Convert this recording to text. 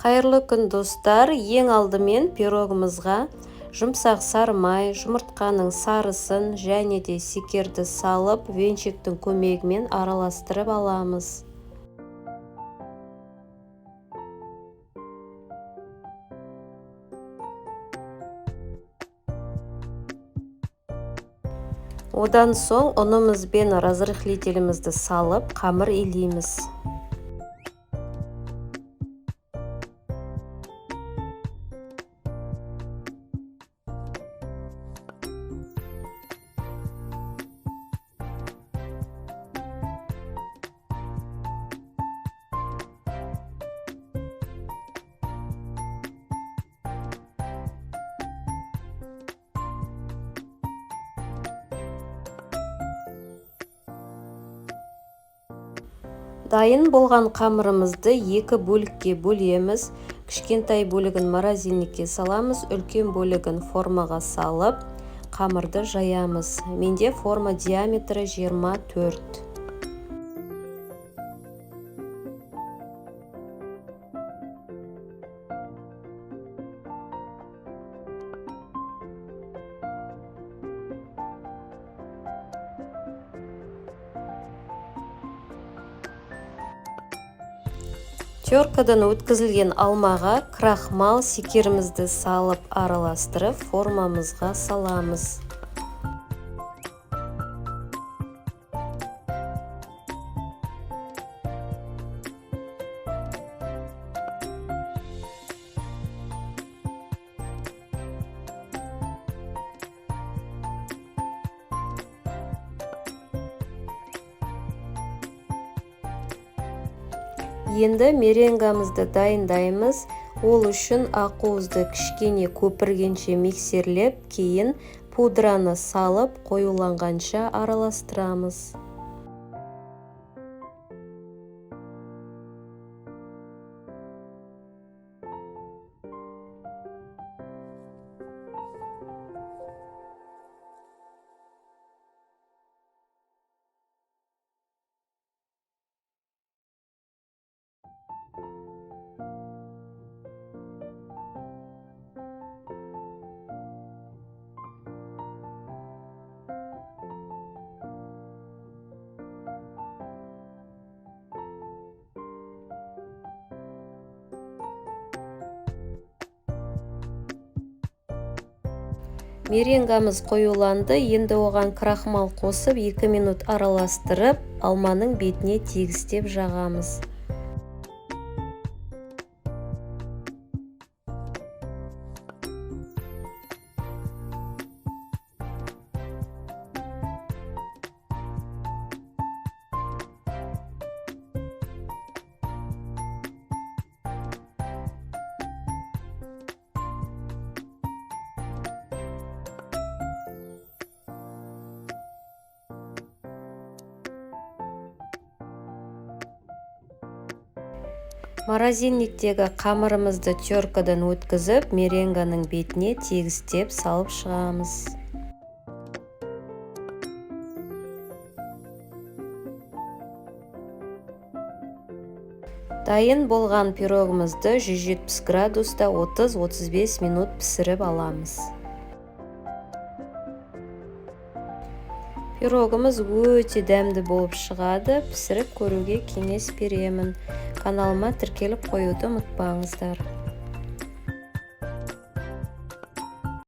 Қайырлы күн достар, ең алдымен пирогымызға жұмсақ сары май, жұмыртқаның сарысын және де секерді салып, венчиктің көмегімен араластырып аламыз. Одан соң ұнымыз бен разрыхлителімізді салып, қамыр илейміз. Дайын болған қамырымызды екі бөлікке бөлеміз. Кішкентай бөлігін морозильникке саламыз, үлкен бөлігін формаға салып, қамырды жаямыз. Менде форма диаметрі 24. Теркадан өткізілген алмаға крахмал секерімізді салып араластырып формамызға саламыз. Енді меренгамызды дайындаймыз. Ол үшін ақуызды кішкене көпіргенше миксерлеп, кейін пудраны салып, қоюланғанша араластырамыз. Меренгамыз қоюланды, енді оған крахмал қосып 2 минут араластырып, алманың бетіне тегістеп жағамыз. Морозильниктегі қамырымызды теркадан өткізіп, меренганың бетіне тегістеп салып шығамыз. Дайын болған пирогымызды 170 градуста 30-35 минут пісіріп аламыз. Пирогымыз өте дәмді болып шығады, пісіріп көруге кеңес беремін. Каналыма тіркеліп қоюды ұмытпаңыздар.